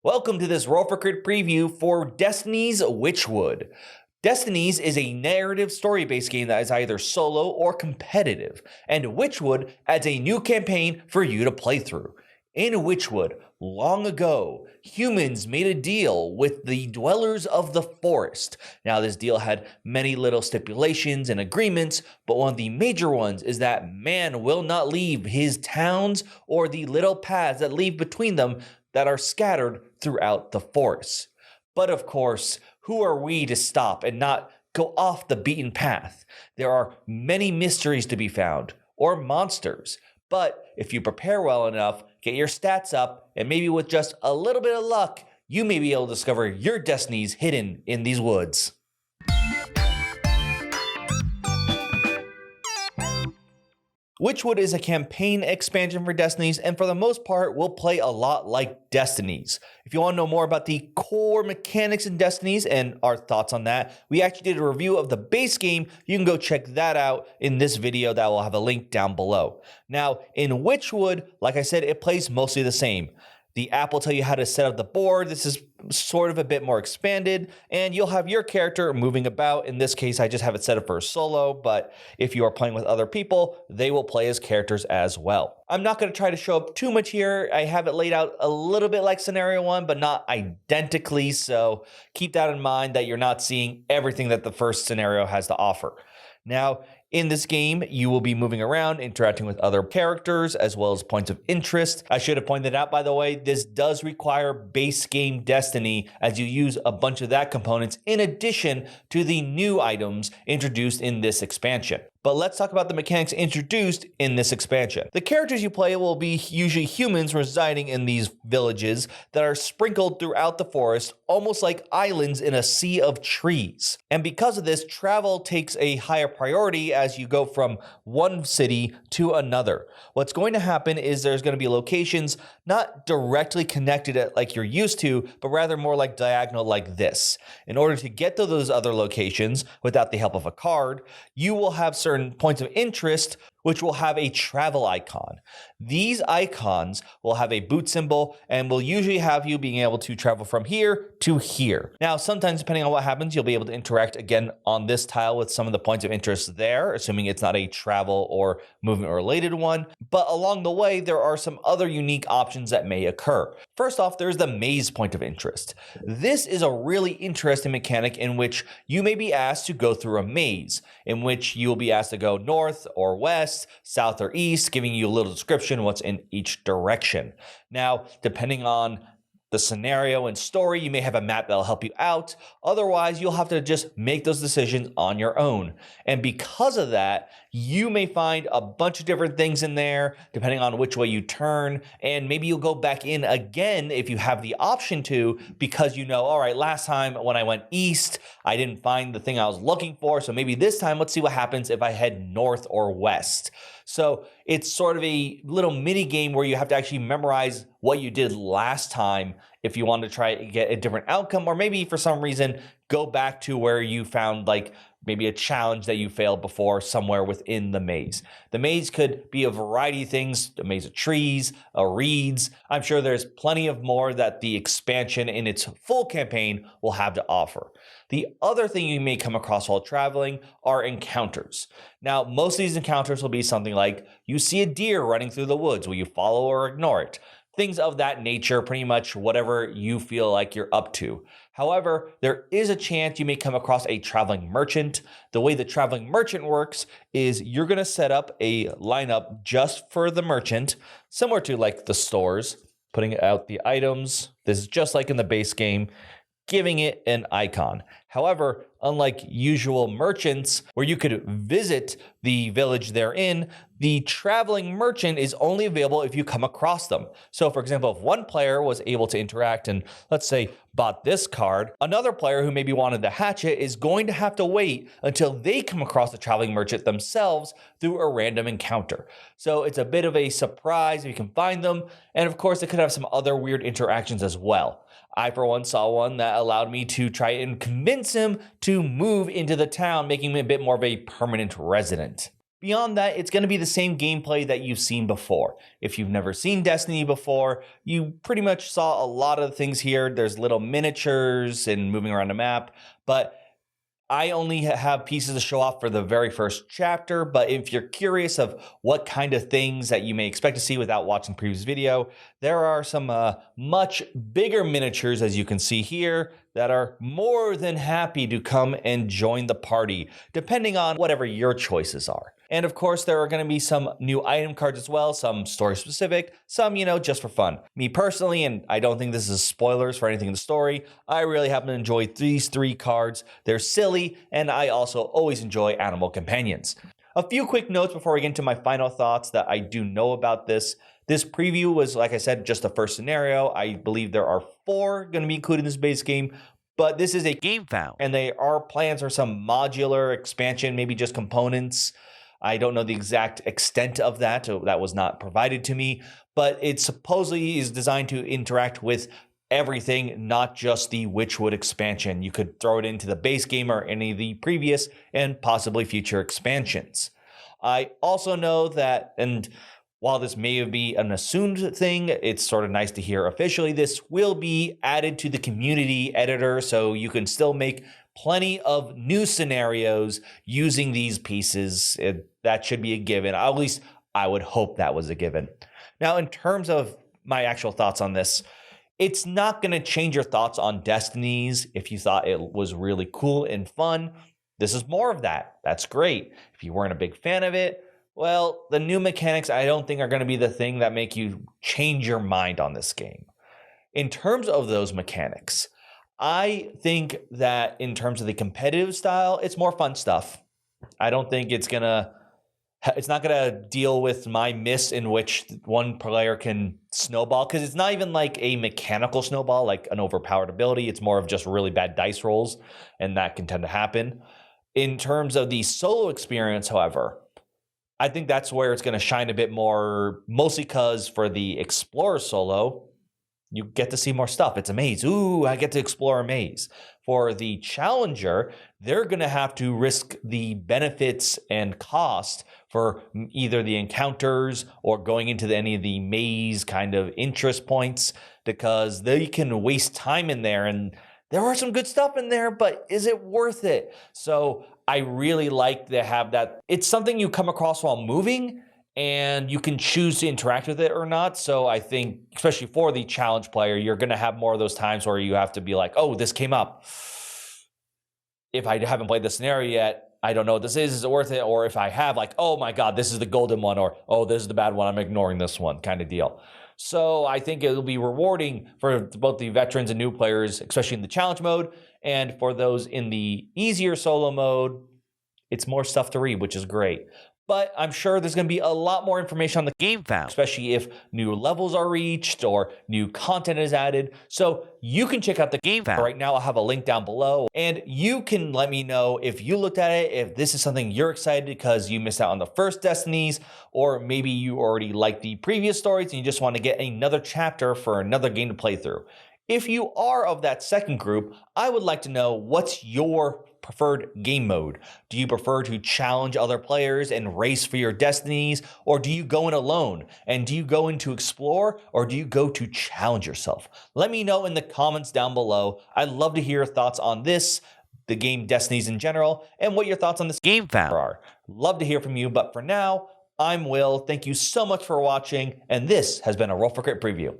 Welcome to this Roll for Crit preview for Destinies Witchwood. Destinies is a narrative story-based game that is either solo or competitive, and Witchwood adds a new campaign for you to play through. In Witchwood, long ago, humans made a deal with the dwellers of the forest. Now, this deal had many little stipulations and agreements, but one of the major ones is that man will not leave his towns or the little paths that lead between them that are scattered throughout the forest. But of course, who are we to stop and not go off the beaten path? There are many mysteries to be found, or monsters. But if you prepare well enough, get your stats up, and maybe with just a little bit of luck, you may be able to discover your destinies hidden in these woods. Witchwood is a campaign expansion for Destinies, and for the most part will play a lot like Destinies. If you want to know more about the core mechanics in Destinies and our thoughts on that, we actually did a review of the base game. You can go check that out in this video that will have a link down below. Now, in Witchwood, like I said, it plays mostly the same. The app will tell you how to set up the board. This is sort of a bit more expanded, and you'll have your character moving about. In this case, I just have it set up for a solo, but if you are playing with other people, they will play as characters as well. I'm not going to try to show up too much here. I have it laid out a little bit like scenario one, but not identically, so keep that in mind that you're not seeing everything that the first scenario has to offer. Now, in this game, you will be moving around, interacting with other characters, as well as points of interest. I should have pointed out, by the way, this does require base game Destiny, as you use a bunch of that components in addition to the new items introduced in this expansion. But let's talk about the mechanics introduced in this expansion. The characters you play will be usually humans residing in these villages that are sprinkled throughout the forest, almost like islands in a sea of trees. And because of this, travel takes a higher priority as you go from one city to another. What's going to happen is there's going to be locations not directly connected like you're used to, but rather more like diagonal like this. In order to get to those other locations without the help of a card, you will have certain points of interest which will have a travel icon. These icons will have a boot symbol and will usually have you being able to travel from here to here. Now, sometimes depending on what happens, you'll be able to interact again on this tile with some of the points of interest there, assuming it's not a travel or movement related one. But along the way, there are some other unique options that may occur. First off, there's the maze point of interest. This is a really interesting mechanic in which you may be asked to go through a maze, in which you will be asked to go north or west, south or east, giving you a little description what's in each direction. Now, depending on the scenario and story, you may have a map that'll help you out. Otherwise, you'll have to just make those decisions on your own. And because of that, you may find a bunch of different things in there, depending on which way you turn. And maybe you'll go back in again if you have the option to, because you know, all right, last time when I went east, I didn't find the thing I was looking for. So maybe this time, let's see what happens if I head north or west. So it's sort of a little mini game where you have to actually memorize what you did last time if you want to try to get a different outcome, or maybe for some reason go back to where you found like maybe a challenge that you failed before somewhere within the maze. The maze could be a variety of things, a maze of trees, reeds. I'm sure there's plenty of more that the expansion in its full campaign will have to offer. The other thing you may come across while traveling are encounters. Now, most of these encounters will be something like you see a deer running through the woods. Will you follow or ignore it? Things of that nature, pretty much whatever you feel like you're up to. However, there is a chance you may come across a traveling merchant. The way the traveling merchant works is you're going to set up a lineup just for the merchant, similar to like the stores, putting out the items. This is just like in the base game, giving it an icon. However, unlike usual merchants where you could visit the village they're in, the traveling merchant is only available if you come across them. So for example, if one player was able to interact and let's say bought this card, another player who maybe wanted the hatchet is going to have to wait until they come across the traveling merchant themselves through a random encounter. So it's a bit of a surprise if you can find them. And of course, it could have some other weird interactions as well. I, for one, saw one that allowed me to try and convince him to move into the town, making him a bit more of a permanent resident. Beyond that, it's going to be the same gameplay that you've seen before. If you've never seen Destiny before, you pretty much saw a lot of the things here. There's little miniatures and moving around the map, but I only have pieces to show off for the very first chapter, but if you're curious of what kind of things that you may expect to see without watching the previous video, there are some much bigger miniatures, as you can see here, that are more than happy to come and join the party, depending on whatever your choices are. And of course, there are going to be some new item cards as well, some story specific, some, just for fun. Me personally, and I don't think this is spoilers for anything in the story, I really happen to enjoy these 3 cards. They're silly, and I also always enjoy animal companions. A few quick notes before we get into my final thoughts that I do know about this. This preview was, like I said, just the first scenario. I believe there are 4 going to be included in this base game, but this is a Gamefound, and there are plans for some modular expansion, maybe just components. I don't know the exact extent of that. That was not provided to me, but it supposedly is designed to interact with everything, not just the Witchwood expansion. You could throw it into the base game or any of the previous and possibly future expansions. I also know that, and while this may be an assumed thing, it's sort of nice to hear officially, this will be added to the community editor, so you can still make plenty of new scenarios using these pieces. That should be a given. At least I would hope that was a given. Now, in terms of my actual thoughts on this, it's not going to change your thoughts on Destinies. If you thought it was really cool and fun, this is more of that. That's great. If you weren't a big fan of it, well, the new mechanics I don't think are going to be the thing that make you change your mind on this game. In terms of those mechanics, I think that in terms of the competitive style, it's more fun stuff. I don't think it's not gonna deal with my miss in which one player can snowball, because it's not even like a mechanical snowball, like an overpowered ability. It's more of just really bad dice rolls, and that can tend to happen. In terms of the solo experience, however, I think that's where it's going to shine a bit more, mostly because for the Explorer solo, you get to see more stuff. It's a maze. Ooh, I get to explore a maze. For the Challenger, they're going to have to risk the benefits and cost for either the encounters or going into any of the maze kind of interest points, because they can waste time in there, and there are some good stuff in there, but is it worth it? So I really like to have that. It's something you come across while moving, and you can choose to interact with it or not. So I think, especially for the challenge player, you're going to have more of those times where you have to be like, oh, this came up. If I haven't played the scenario yet, I don't know what this is it worth it? Or if I have, like, oh my God, this is the golden one, or oh, this is the bad one, I'm ignoring this one, kind of deal. So I think it'll be rewarding for both the veterans and new players, especially in the challenge mode. And for those in the easier solo mode, it's more stuff to read, which is great. But I'm sure there's going to be a lot more information on the Gamefound, especially if new levels are reached or new content is added. So you can check out the Gamefound. Right now, I'll have a link down below, and you can let me know if you looked at it, if this is something you're excited because you missed out on the first Destinies, or maybe you already liked the previous stories and you just want to get another chapter for another game to play through. If you are of that second group, I would like to know, what's your preferred game mode? Do you prefer to challenge other players and race for your Destinies, or do you go in alone? And do you go in to explore, or do you go to challenge yourself? Let me know in the comments down below. I'd love to hear your thoughts on this, the game Destinies in general, and what your thoughts on this Gamefound are. Love to hear from you, but for now, I'm Will. Thank you so much for watching, and this has been a Roll for Crit preview.